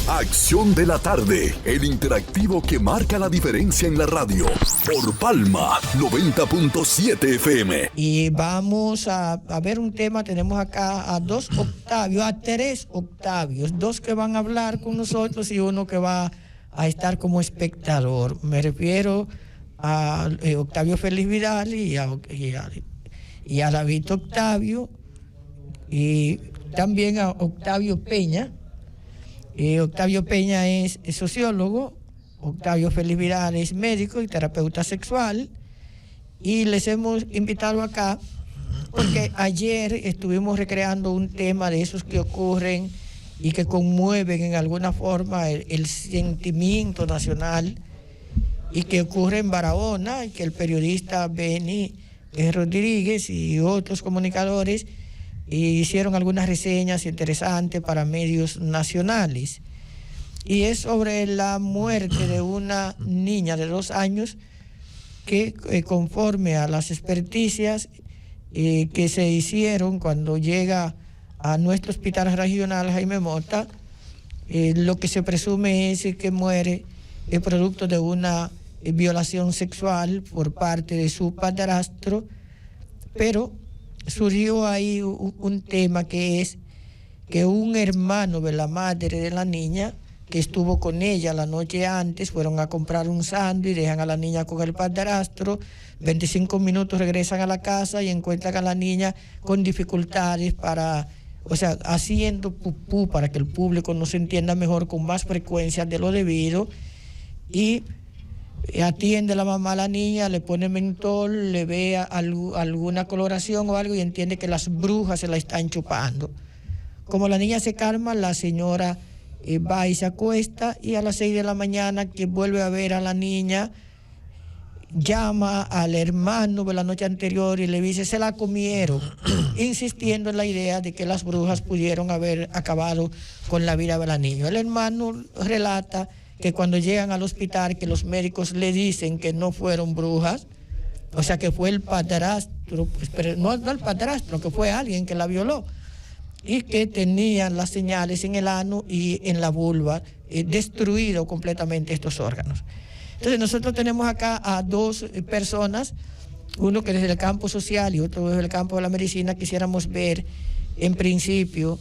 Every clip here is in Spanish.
Acción de la tarde, el interactivo que marca la diferencia en la radio. Por Palma 90.7 FM. Y vamos a ver un tema. Tenemos acá a tres Octavios, dos que van a hablar con nosotros y uno que va a estar como espectador. Me refiero a Octavio Félix Vidal y a David Octavio, y también a Octavio Peña. Octavio Peña es sociólogo, Octavio Félix Vidal es médico y terapeuta sexual, y les hemos invitado acá porque ayer estuvimos recreando un tema de esos que ocurren y que conmueven en alguna forma el sentimiento nacional, y que ocurre en Barahona, y que el periodista Benny Rodríguez y otros comunicadores hicieron algunas reseñas interesantes para medios nacionales. Y es sobre la muerte de una niña de 2 años que, conforme a las experticias que se hicieron cuando llega a nuestro hospital regional Jaime Mota, lo que se presume es que muere producto de una violación sexual por parte de su padrastro, pero surgió ahí un tema, que es que un hermano de la madre de la niña, que estuvo con ella la noche antes, fueron a comprar un sándwich, dejan a la niña con el padrastro, 25 minutos regresan a la casa y encuentran a la niña con dificultades haciendo pupú, para que el público nos entienda mejor, con más frecuencia de lo debido, y atiende la mamá a la niña, le pone mentol, le ve alguna coloración o algo y entiende que las brujas se la están chupando. Como la niña se calma, la señora va y se acuesta, y a las 6 de la mañana, que vuelve a ver a la niña, llama al hermano de la noche anterior y le dice: se la comieron, insistiendo en la idea de que las brujas pudieron haber acabado con la vida de la niña. El hermano relata que cuando llegan al hospital, que los médicos le dicen que no fueron brujas, o sea, que fue el padrastro, pero no el padrastro, que fue alguien que la violó, y que tenían las señales en el ano y en la vulva, destruido completamente estos órganos. Entonces nosotros tenemos acá a 2 personas, uno que desde el campo social y otro desde el campo de la medicina. Quisiéramos ver, en principio,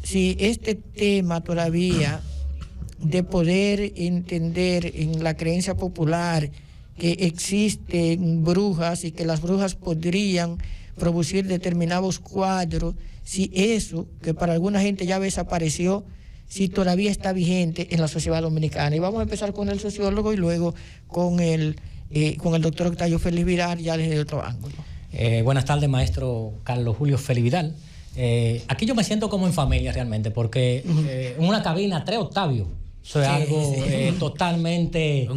si este tema todavía de poder entender en la creencia popular que existen brujas y que las brujas podrían producir determinados cuadros, si eso, que para alguna gente ya desapareció, si todavía está vigente en la sociedad dominicana. Y vamos a empezar con el sociólogo y luego con el doctor Octavio Félix Vidal, ya desde otro ángulo. Buenas tardes, maestro Carlos Julio Félix Vidal. Aquí yo me siento como en familia realmente, porque en una cabina 3 Octavios. Eso es algo totalmente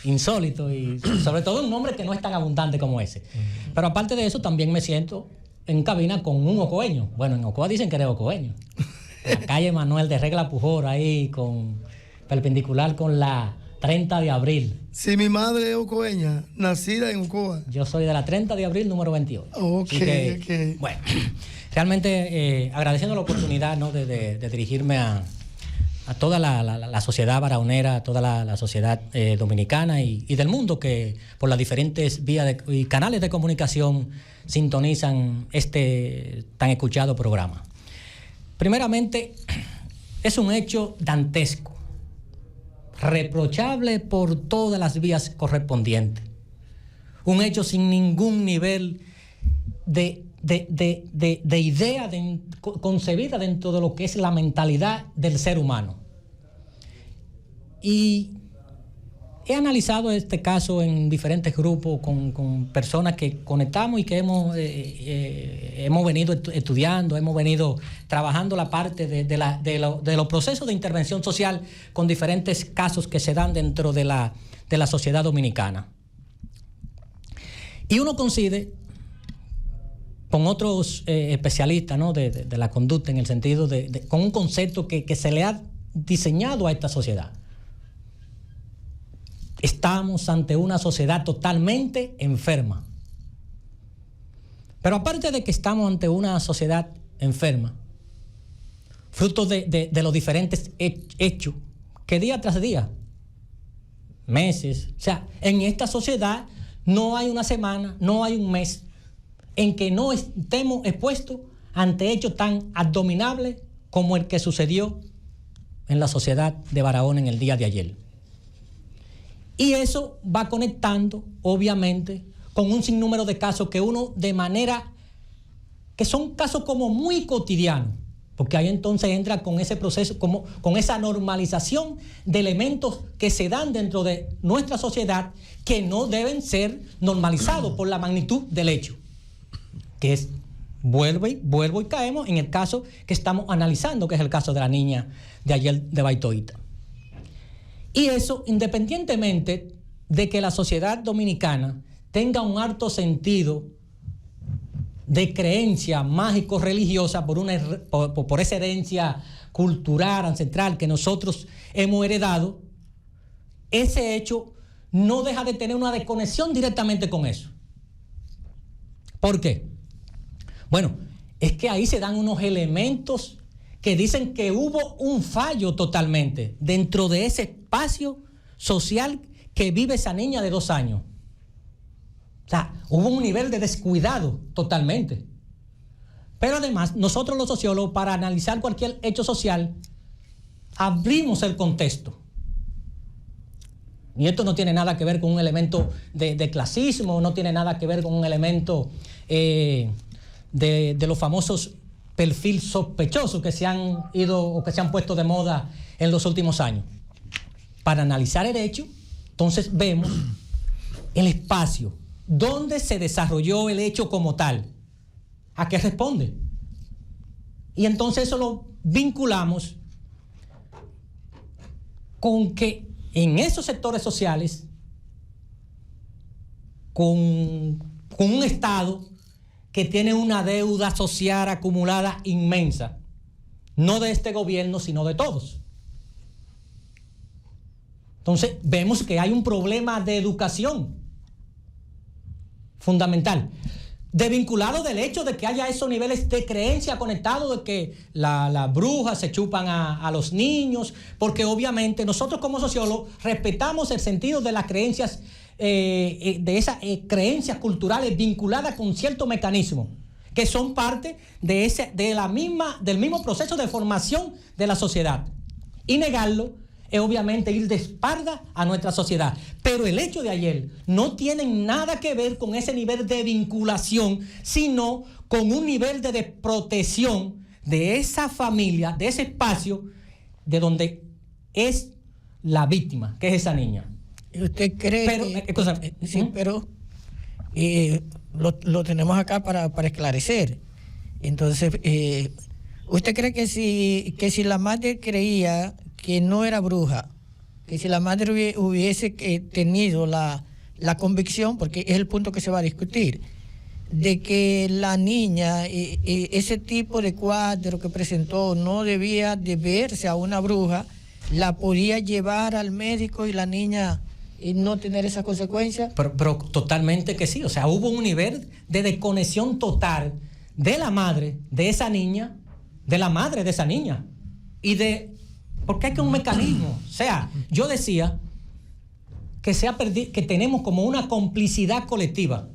insólito, y sobre todo un nombre que no es tan abundante como ese. Pero aparte de eso, también me siento en cabina con un ocoeño. Bueno, en Ocoa dicen que eres ocoeño. La calle Manuel de Regla Pujol, ahí perpendicular con la 30 de abril. Sí, mi madre es ocoeña, nacida en Ocoa. Yo soy de la 30 de abril, número 28. Ok. Bueno, realmente agradeciendo la oportunidad, ¿no?, de dirigirme a toda la sociedad barahonera, a toda la sociedad dominicana y del mundo, que por las diferentes vías y canales de comunicación sintonizan este tan escuchado programa. Primeramente, es un hecho dantesco, reprochable por todas las vías correspondientes. Un hecho sin ningún nivel de idea concebida dentro de lo que es la mentalidad del ser humano. Y he analizado este caso en diferentes grupos con personas que conectamos y que hemos venido estudiando, hemos venido trabajando la parte de los procesos de intervención social con diferentes casos que se dan dentro de la sociedad dominicana. Y uno coincide con otros especialistas, ¿no?, de la conducta, en el sentido con un concepto que se le ha diseñado a esta sociedad. Estamos ante una sociedad totalmente enferma. Pero aparte de que estamos ante una sociedad enferma, fruto de los diferentes hechos que día tras día, meses, o sea, en esta sociedad no hay una semana, no hay un mes en que no estemos expuestos ante hechos tan abominables como el que sucedió en la sociedad de Barahona en el día de ayer. Y eso va conectando, obviamente, con un sinnúmero de casos que uno de manera, que son casos como muy cotidianos, porque ahí entonces entra con ese proceso, como con esa normalización de elementos que se dan dentro de nuestra sociedad que no deben ser normalizados por la magnitud del hecho, que es, vuelvo y caemos en el caso que estamos analizando, que es el caso de la niña de ayer de Baitoita. Y eso, independientemente de que la sociedad dominicana tenga un alto sentido de creencia mágico-religiosa por esa herencia cultural, ancestral que nosotros hemos heredado, ese hecho no deja de tener una desconexión directamente con eso. ¿Por qué? Bueno, es que ahí se dan unos elementos que dicen que hubo un fallo totalmente dentro de ese espacio social que vive esa niña de 2 años. O sea, hubo un nivel de descuidado totalmente. Pero además, nosotros los sociólogos, para analizar cualquier hecho social, abrimos el contexto. Y esto no tiene nada que ver con un elemento de clasismo, no tiene nada que ver con un elemento de los famosos perfil sospechosos que se han ido o que se han puesto de moda en los últimos años. Para analizar el hecho, entonces vemos el espacio donde se desarrolló el hecho como tal. ¿A qué responde? Y entonces eso lo vinculamos con que en esos sectores sociales, con un Estado que tiene una deuda social acumulada inmensa, no de este gobierno, sino de todos. Entonces, vemos que hay un problema de educación fundamental, desvinculado del hecho de que haya esos niveles de creencia conectados, de que las brujas se chupan a los niños, porque obviamente nosotros como sociólogos respetamos el sentido de las creencias, de esas creencias culturales vinculadas con cierto mecanismo, que son parte del mismo proceso de formación de la sociedad. Y negarlo es obviamente ir de espalda a nuestra sociedad. Pero el hecho de ayer no tiene nada que ver con ese nivel de vinculación, sino con un nivel de desprotección de esa familia, de ese espacio de donde es la víctima, que es esa niña. ¿Y usted cree sí, pero lo tenemos acá para esclarecer? Entonces, ¿usted cree que si la madre creía que no era bruja, que si la madre hubiese tenido la convicción, porque es el punto que se va a discutir, de que la niña, ese tipo de cuadro que presentó no debía de verse a una bruja, la podía llevar al médico y la niña no tener esas consecuencias? Pero totalmente que sí. O sea, hubo un nivel de desconexión total de la madre de esa niña, de la madre de esa niña, porque hay que un mecanismo. O sea, yo decía que tenemos como una complicidad colectiva.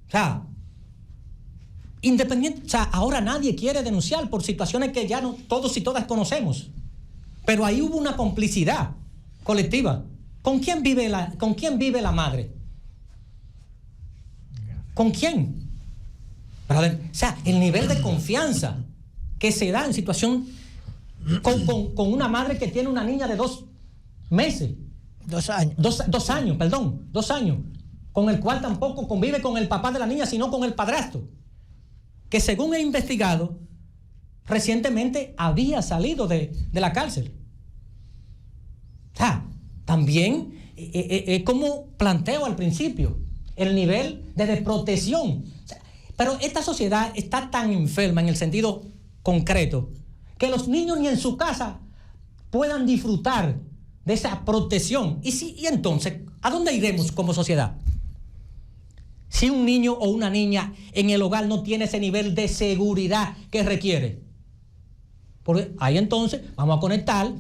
O sea, independiente, o sea, ahora nadie quiere denunciar por situaciones que ya no todos y todas conocemos. Pero ahí hubo una complicidad colectiva. ¿Con quién vive la madre? ¿Con quién? O sea, el nivel de confianza que se da en situación con una madre que tiene una niña de 2 meses. 2 años. 2 años, perdón, 2 años, con el cual tampoco convive con el papá de la niña, sino con el padrastro, que según he investigado, recientemente había salido de la cárcel. O sea, también, como planteo al principio, el nivel de desprotección. O sea, pero esta sociedad está tan enferma en el sentido concreto que los niños ni en su casa puedan disfrutar de esa protección. Y entonces, ¿a dónde iremos como sociedad? Si un niño o una niña en el hogar no tiene ese nivel de seguridad que requiere. Porque ahí entonces vamos a conectar,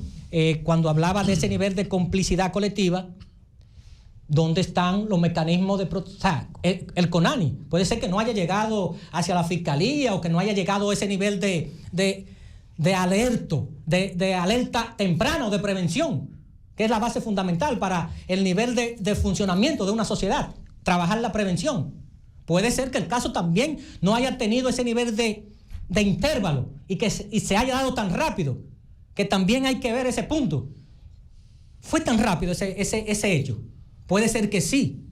cuando hablaba de ese nivel de complicidad colectiva, ¿dónde están los mecanismos de protección? O sea, el CONANI puede ser que no haya llegado hacia la fiscalía o que no haya llegado a ese nivel de alerta temprana o de prevención, que es la base fundamental para el nivel de funcionamiento de una sociedad, trabajar la prevención. Puede ser que el caso también no haya tenido ese nivel de intervalo y se haya dado tan rápido, que también hay que ver ese punto. ¿Fue tan rápido ese hecho? Puede ser que sí,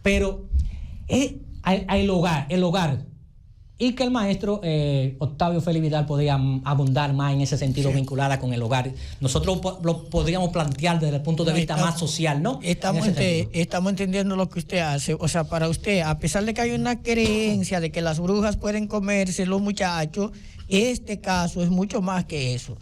pero el hogar, y que el maestro Octavio Félix Vidal podría abundar más en ese sentido, sí, vinculada con el hogar. Nosotros lo podríamos plantear desde el punto de vista más social, ¿no? Estamos entendiendo lo que usted hace. O sea, para usted, a pesar de que hay una creencia de que las brujas pueden comerse los muchachos, este caso es mucho más que eso.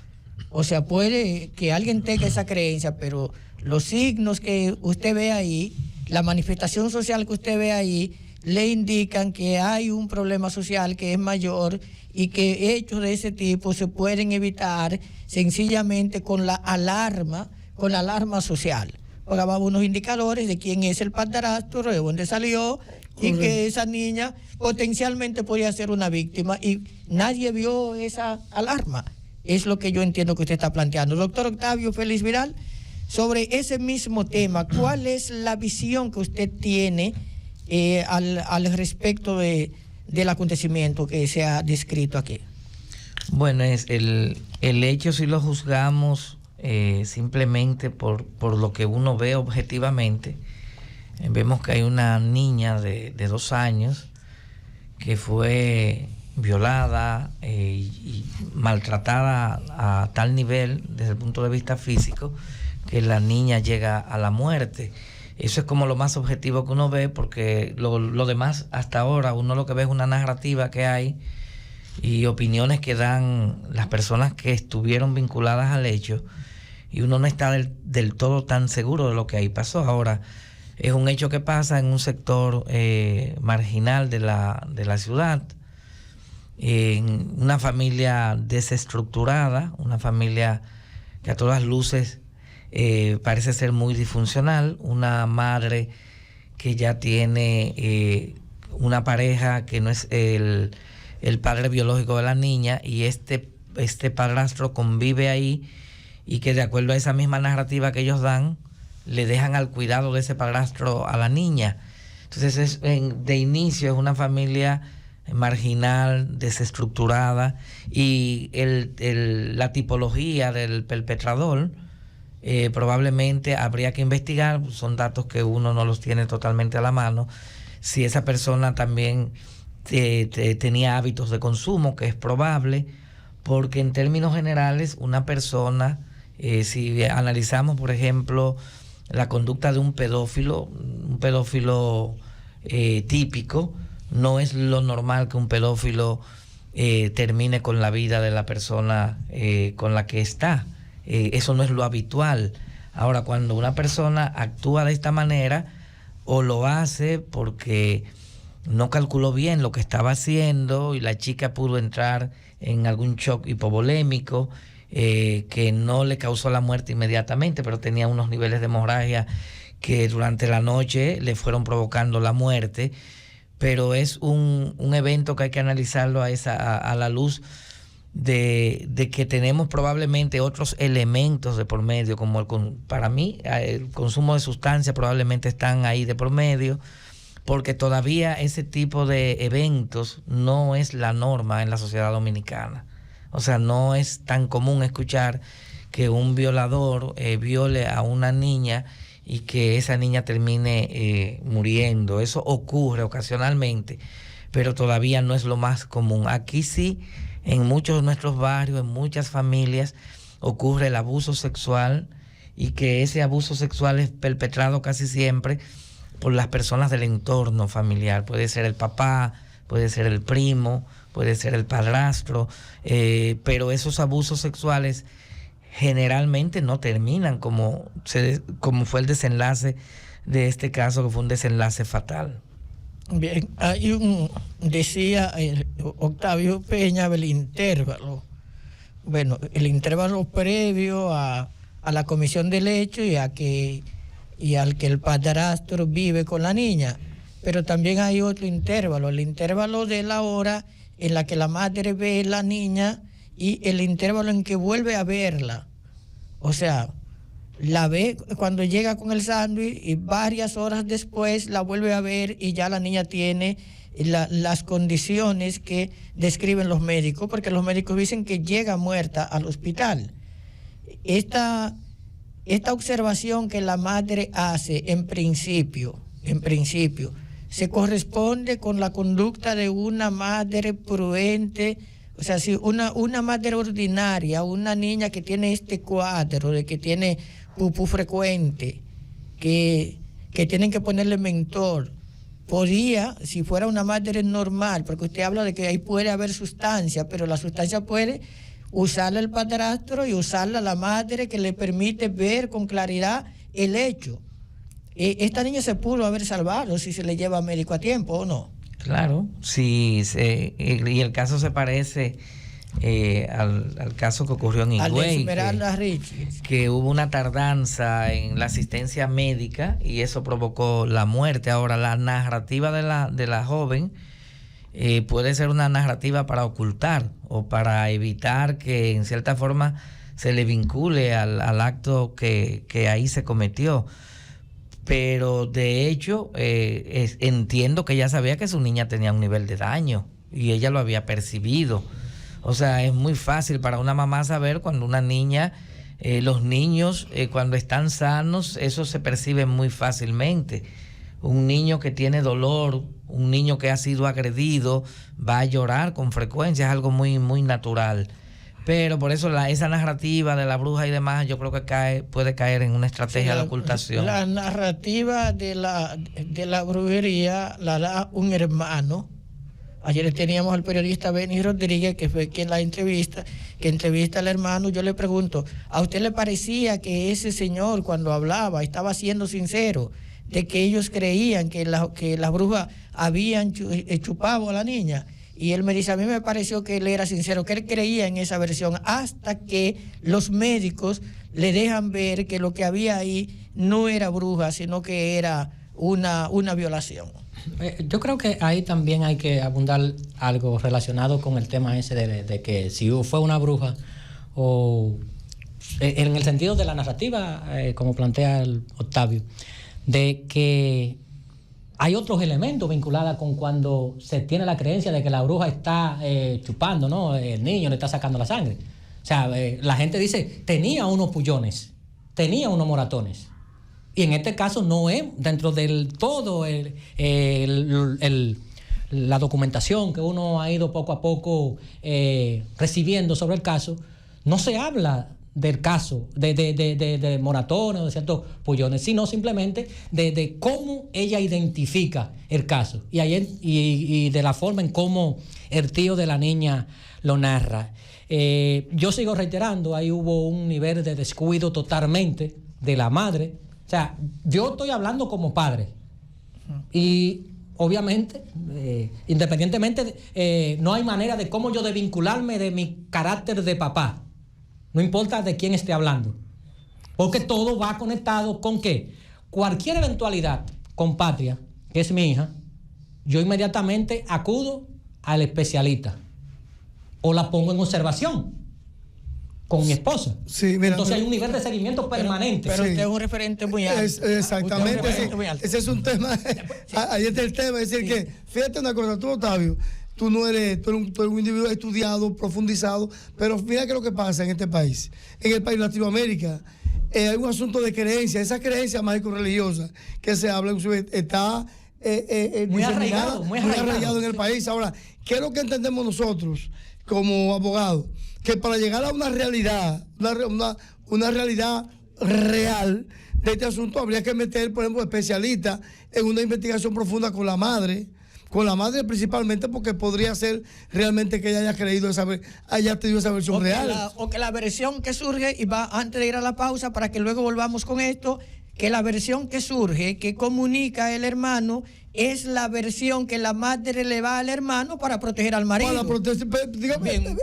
O sea, puede que alguien tenga esa creencia, pero los signos que usted ve ahí, la manifestación social que usted ve ahí, le indican que hay un problema social que es mayor y que hechos de ese tipo se pueden evitar sencillamente con la alarma social. Pongamos unos indicadores de quién es el padrastro, de dónde salió, y que esa niña potencialmente podría ser una víctima y nadie vio esa alarma. Es lo que yo entiendo que usted está planteando. Doctor Octavio Félix Vidal, sobre ese mismo tema, ¿cuál es la visión que usted tiene al respecto del acontecimiento que se ha descrito aquí? Bueno, es el hecho, si lo juzgamos simplemente por lo que uno ve objetivamente, vemos que hay una niña de 2 años que fue violada y maltratada a tal nivel desde el punto de vista físico que la niña llega a la muerte. Eso es como lo más objetivo que uno ve, porque lo demás hasta ahora uno lo que ve es una narrativa que hay y opiniones que dan las personas que estuvieron vinculadas al hecho, y uno no está del todo tan seguro de lo que ahí pasó. Ahora, es un hecho que pasa en un sector marginal de la ciudad, en una familia desestructurada, una familia que a todas luces parece ser muy disfuncional, una madre que ya tiene una pareja que no es el padre biológico de la niña, y este padrastro convive ahí, y que de acuerdo a esa misma narrativa que ellos dan, le dejan al cuidado de ese padrastro a la niña. Entonces de inicio es una familia marginal, desestructurada, y la tipología del perpetrador probablemente habría que investigar. Son datos que uno no los tiene totalmente a la mano. Si esa persona también tenía hábitos de consumo, que es probable, porque en términos generales una persona, si analizamos por ejemplo la conducta de un pedófilo típico, no es lo normal que un pedófilo termine con la vida de la persona con la que está. Eso no es lo habitual. Ahora, cuando una persona actúa de esta manera, o lo hace porque no calculó bien lo que estaba haciendo y la chica pudo entrar en algún shock hipovolémico que no le causó la muerte inmediatamente, pero tenía unos niveles de hemorragia que durante la noche le fueron provocando la muerte. Pero es un evento que hay que analizarlo a la luz de que tenemos probablemente otros elementos de por medio, como para mí el consumo de sustancias probablemente están ahí de por medio, porque todavía ese tipo de eventos no es la norma en la sociedad dominicana. O sea, no es tan común escuchar que un violador viole a una niña y que esa niña termine muriendo. Eso ocurre ocasionalmente, pero todavía no es lo más común. Aquí sí, en muchos de nuestros barrios, en muchas familias, ocurre el abuso sexual, y que ese abuso sexual es perpetrado casi siempre por las personas del entorno familiar. Puede ser el papá, puede ser el primo, puede ser el padrastro, pero esos abusos sexuales generalmente no terminan como fue el desenlace de este caso, que fue un desenlace fatal. Bien, decía Octavio Peña del intervalo. bueno, el intervalo previo a la comisión del hecho y al que el padrastro vive con la niña. Pero también hay otro intervalo, el intervalo de la hora en la que la madre ve a la niña y el intervalo en que vuelve a verla. O sea, la ve cuando llega con el sándwich y varias horas después la vuelve a ver y ya la niña tiene las condiciones que describen los médicos, porque los médicos dicen que llega muerta al hospital. Esta observación que la madre hace en principio, se corresponde con la conducta de una madre prudente. O sea, si una madre ordinaria, una niña que tiene este cuadro de que tiene pupú frecuente, que tienen que ponerle mentor, podría, si fuera una madre normal, porque usted habla de que ahí puede haber sustancia, pero la sustancia puede usarla el padrastro y usarla la madre, que le permite ver con claridad el hecho. Esta niña se pudo haber salvado si se le lleva a médico a tiempo, ¿o no? Claro, sí, y el caso se parece al caso que ocurrió en Higüey, que hubo una tardanza en la asistencia médica y eso provocó la muerte. Ahora, la narrativa de la joven puede ser una narrativa para ocultar o para evitar que en cierta forma se le vincule al acto que ahí se cometió. Pero de hecho entiendo que ella sabía que su niña tenía un nivel de daño y ella lo había percibido. O sea, es muy fácil para una mamá saber cuando una niña, los niños cuando están sanos, eso se percibe muy fácilmente. Un niño que tiene dolor, un niño que ha sido agredido, va a llorar con frecuencia, es algo muy, muy natural. Pero por eso esa narrativa de la bruja y demás, yo creo que puede caer en una estrategia de ocultación. La narrativa de la brujería la da un hermano. Ayer teníamos al periodista Benny Rodríguez, que fue quien entrevista al hermano. Yo le pregunto, ¿a usted le parecía que ese señor cuando hablaba estaba siendo sincero de que ellos creían que las brujas habían chupado a la niña? Y él me dice, a mí me pareció que él era sincero, que él creía en esa versión, hasta que los médicos le dejan ver que lo que había ahí no era bruja, sino que era una violación. Yo creo que ahí también hay que abundar algo relacionado con el tema ese de que si fue una bruja o en el sentido de la narrativa, como plantea el Octavio, de que hay otros elementos vinculados con cuando se tiene la creencia de que la bruja está chupando, ¿no? El niño le está sacando la sangre. O sea, la gente dice, tenía unos pullones, tenía unos moratones. Y en este caso no es, dentro del todo la documentación que uno ha ido poco a poco recibiendo sobre el caso, no se habla del caso de moratones o de ciertos pullones, sino simplemente de cómo ella identifica el caso y de la forma en cómo el tío de la niña lo narra. Yo sigo reiterando, ahí hubo un nivel de descuido totalmente de la madre. O sea, yo estoy hablando como padre y obviamente, independientemente, no hay manera de cómo yo desvincularme de mi carácter de papá. No importa de quién esté hablando. Porque todo va conectado con que cualquier eventualidad con Patria, que es mi hija, yo inmediatamente acudo al especialista o la pongo en observación con mi esposa. Sí, mira, entonces hay un nivel de seguimiento permanente. Pero usted es un referente muy alto. Exactamente. Ese es un tema. Ahí está el tema. Es decir, que fíjate una cosa, tú, Octavio, tú eres un individuo estudiado, profundizado, pero mira qué es lo que pasa en este país. En el país de Latinoamérica hay un asunto de creencia. Esa creencia mágico-religiosa que se habla está muy arraigado en el país. Ahora, ¿qué es lo que entendemos nosotros como abogados? Que para llegar a una realidad, una realidad real de este asunto, habría que meter, por ejemplo, especialistas en una investigación profunda con la madre principalmente, porque podría ser realmente que ella haya tenido esa versión real. O que la versión que surge, y va antes de ir a la pausa, para que luego volvamos con esto, que la versión que surge, que comunica el hermano, es la versión que la madre le va al hermano para proteger al marido. Para proteger,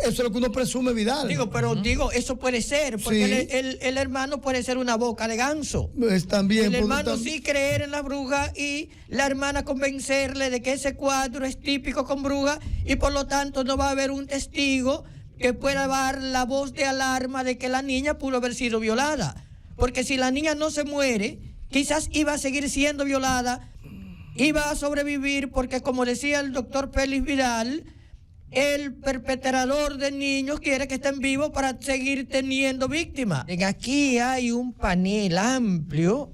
eso es lo que uno presume, Vidal. Eso puede ser, porque sí. el hermano puede ser una boca de ganso. También, el hermano sí creer en la bruja y la hermana convencerle de que ese cuadro es típico con bruja y por lo tanto no va a haber un testigo que pueda dar la voz de alarma de que la niña pudo haber sido violada. Porque si la niña no se muere, quizás iba a seguir siendo violada, iba a sobrevivir, porque como decía el doctor Félix Vidal, el perpetrador de niños quiere que estén vivos para seguir teniendo víctimas. Aquí hay un panel amplio,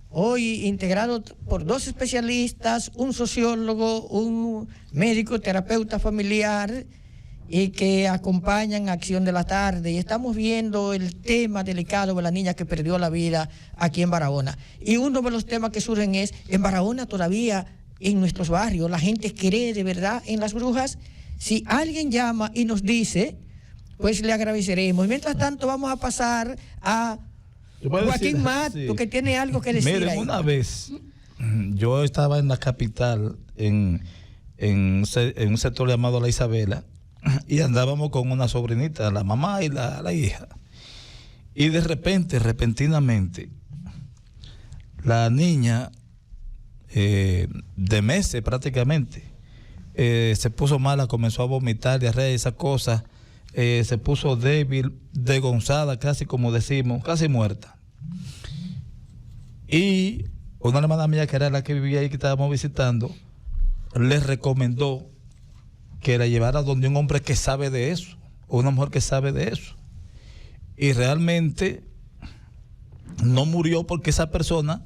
hoy integrado por 2 especialistas, un sociólogo, un médico, terapeuta familiar, y que acompañan Acción de la Tarde. Y estamos viendo el tema delicado de la niña que perdió la vida aquí en Barahona. Y uno de los temas que surgen es, en Barahona todavía, en nuestros barrios, la gente cree de verdad en las brujas. Si alguien llama y nos dice, pues le agradeceremos. Mientras tanto, vamos a pasar a Joaquín Mato, que tiene algo que decir. Miren, ahí. Una vez, yo estaba en la capital, en un sector llamado La Isabela, y andábamos con una sobrinita, la mamá y la hija. Y de repente, repentinamente, la niña, de meses prácticamente, se puso mala, comenzó a vomitar, diarrea y esas cosas, se puso débil, desgonzada, casi como decimos, casi muerta. Y una hermana mía, que era la que vivía ahí, que estábamos visitando, les recomendó que la llevara donde un hombre que sabe de eso, o una mujer que sabe de eso. Y realmente no murió, porque esa persona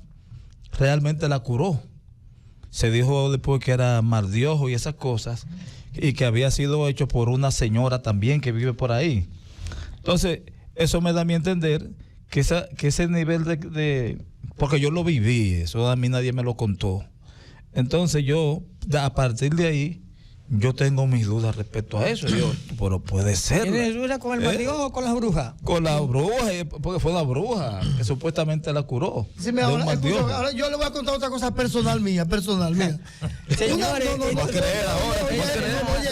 realmente la curó. Se dijo después que era mal de ojo y esas cosas, y que había sido hecho por una señora también que vive por ahí. Entonces, eso me da a mí entender que ese nivel de porque yo lo viví, eso a mí nadie me lo contó. Entonces yo, a partir de ahí, yo tengo mis dudas respecto a eso. Pero puede ser. ¿Tienes dudas con el maldigo o con las brujas? Con la bruja, porque fue la bruja que supuestamente la curó. Sí, ahora yo le voy a contar otra cosa personal mía. Señores, no creer ahora.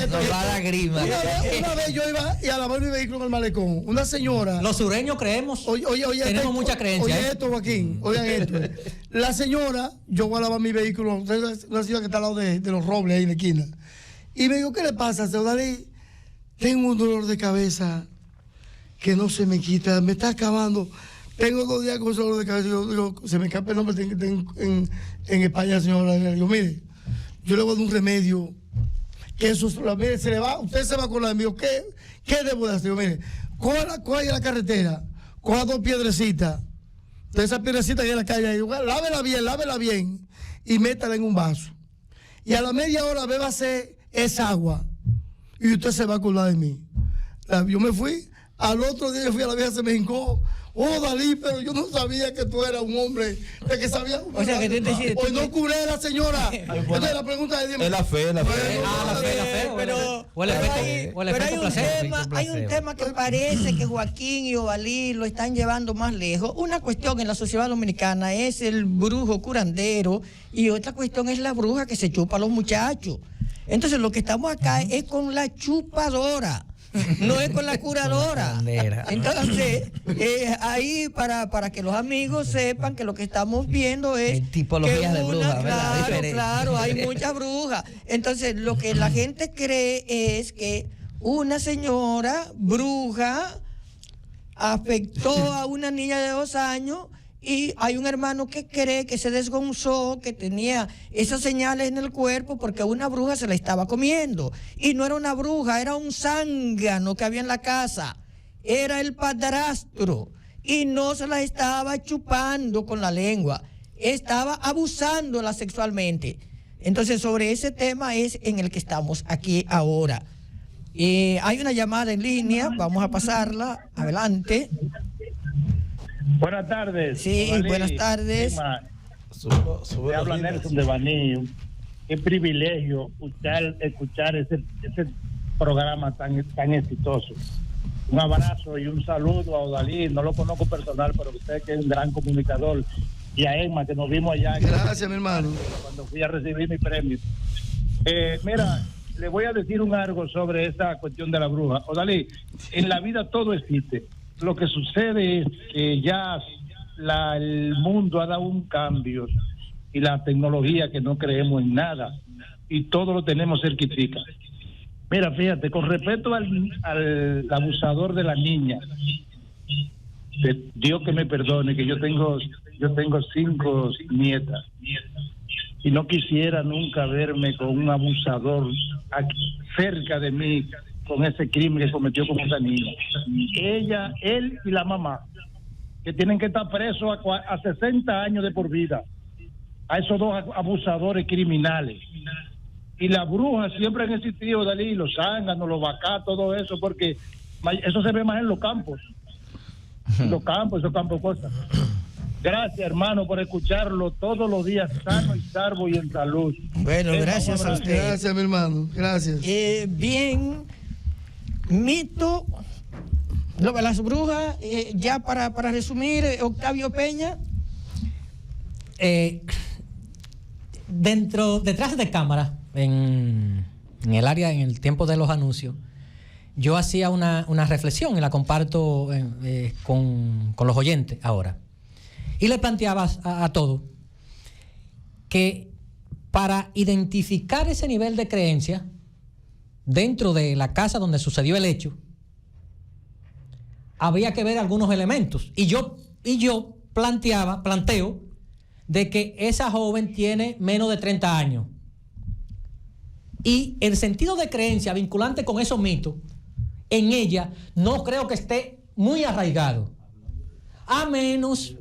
Nos va a dar grima. Una vez yo iba a lavar mi vehículo en el malecón. Una señora. Los sureños creemos. Oye, tenemos mucha creencia. Oye esto, Joaquín. Oigan esto. La señora, yo voy a lavar mi vehículo. Una señora que está al lado de los robles ahí en la esquina. Y me digo, ¿qué le pasa, Seudalí? Tengo un dolor de cabeza que no se me quita, me está acabando. Tengo 2 días con dolor de cabeza. Yo digo, se me escapa el nombre en España, señora. Le digo, mire, yo le voy a dar un remedio. Que eso, mire, usted se va con la de mí. ¿Qué debo de hacer? Digo, mire, coja la carretera, coja 2 piedrecitas. De esas piedrecitas ahí en la calle, ahí, lávela bien y métala en un vaso. Y a la media hora bébase esa agua y usted se va a acordar de mí. Yo me fui, al otro día fui a la vieja, se me hincó. Oh, Dalí, pero yo no sabía que tú eras un hombre de que sabía. O sea, que hoy no curé a la señora. Entonces la pregunta es: es la fe. Pero hay un tema que parece que Joaquín y Ovalí lo están llevando más lejos. Una cuestión en la sociedad dominicana es el brujo curandero y otra cuestión es la bruja que se chupa a los muchachos. Entonces lo que estamos acá es con la chupadora. No es con la curadora. Entonces, ahí para que los amigos sepan que lo que estamos viendo es tipologías de brujas, claro, hay muchas brujas. Entonces, lo que la gente cree es que una señora bruja afectó a una niña de 2 años y hay un hermano que cree que se desgonzó, que tenía esas señales en el cuerpo porque una bruja se la estaba comiendo. Y no era una bruja, era un zángano que había en la casa. Era el padrastro. Y no se la estaba chupando con la lengua. Estaba abusándola sexualmente. Entonces, sobre ese tema es en el que estamos aquí ahora. Hay una llamada en línea, vamos a pasarla. Adelante. Buenas tardes. Sí, Ovalí, buenas tardes. Me habla Nelson de Baní. Qué privilegio escuchar ese programa tan exitoso. Un abrazo y un saludo a Odalí. No lo conozco personal, pero usted que es un gran comunicador y a Emma, que nos vimos allá. Gracias, mi hermano. Cuando fui a recibir mi premio. Mira, le voy a decir algo sobre esa cuestión de la bruja. Odalí, en la vida todo existe. Lo que sucede es que ya el mundo ha dado un cambio y la tecnología, que no creemos en nada y todo lo tenemos cerquitica. Mira, fíjate, con respecto al abusador de la niña, Dios que me perdone, que yo tengo 5 nietas y no quisiera nunca verme con un abusador aquí, cerca de mí, con ese crimen que cometió con esa niña. Él y la mamá, que tienen que estar presos a 60 años de por vida, a esos dos abusadores criminales. Y las brujas siempre han existido, Dalí, los zánganos, los vacás, todo eso, porque eso se ve más en los campos. Esos campos cosas. Gracias, hermano, por escucharlo todos los días, sano y salvo y en salud. Bueno, gracias a usted. Gracias, mi hermano. Gracias. Bien, mito, lo de las brujas, ya para resumir, Octavio Peña. Detrás de cámara, en el área, en el tiempo de los anuncios, yo hacía una reflexión y la comparto con los oyentes ahora. Y le planteaba a todos que para identificar ese nivel de creencia dentro de la casa donde sucedió el hecho, había que ver algunos elementos. Y yo planteo de que esa joven tiene menos de 30 años. Y el sentido de creencia vinculante con esos mitos, en ella, no creo que esté muy arraigado. A menos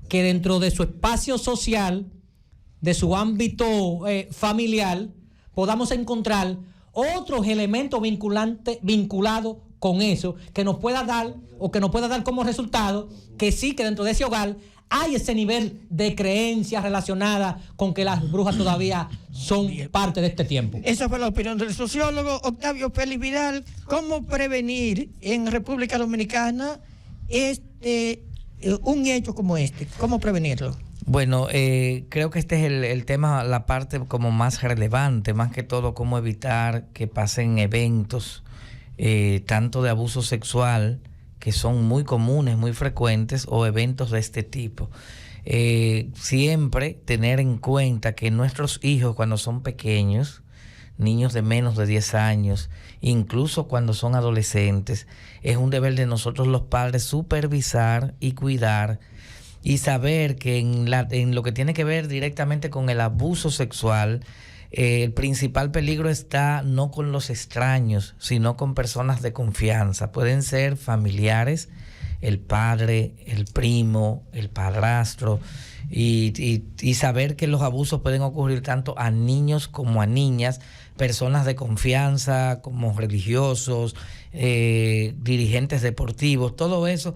que dentro de su espacio social, de su ámbito familiar, podamos encontrar otros elementos vinculados con eso, que nos pueda dar como resultado que sí, que dentro de ese hogar hay ese nivel de creencias relacionadas con que las brujas todavía son parte de este tiempo. Esa fue la opinión del sociólogo Octavio Félix Vidal. ¿Cómo prevenir en República Dominicana un hecho como este? ¿Cómo prevenirlo? Bueno, creo que este es el tema, la parte como más relevante, más que todo cómo evitar que pasen eventos tanto de abuso sexual, que son muy comunes, muy frecuentes, o eventos de este tipo. Siempre tener en cuenta que nuestros hijos, cuando son pequeños, niños de menos de 10 años, incluso cuando son adolescentes, es un deber de nosotros los padres supervisar y cuidar y saber que en lo que tiene que ver directamente con el abuso sexual, el principal peligro está no con los extraños, sino con personas de confianza. Pueden ser familiares, el padre, el primo, el padrastro, y saber que los abusos pueden ocurrir tanto a niños como a niñas, personas de confianza como religiosos, dirigentes deportivos, todo eso.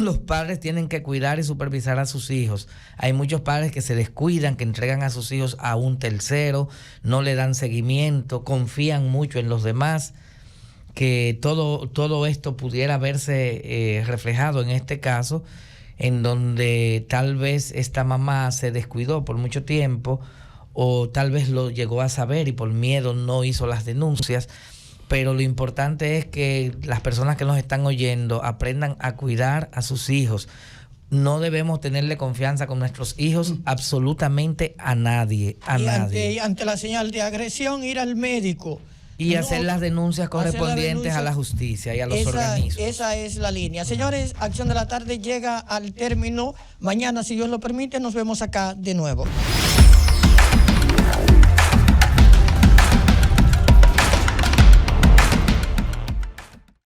Los padres tienen que cuidar y supervisar a sus hijos. Hay muchos padres que se descuidan, que entregan a sus hijos a un tercero, no le dan seguimiento, confían mucho en los demás, que todo esto pudiera verse reflejado en este caso, en donde tal vez esta mamá se descuidó por mucho tiempo, o tal vez lo llegó a saber y por miedo no hizo las denuncias. Pero lo importante es que las personas que nos están oyendo aprendan a cuidar a sus hijos. No debemos tenerle confianza con nuestros hijos absolutamente a nadie. Ante la señal de agresión, ir al médico. Y hacer las denuncias correspondientes a la justicia y a los organismos. Esa es la línea. Señores, Acción de la Tarde llega al término. Mañana, si Dios lo permite, nos vemos acá de nuevo.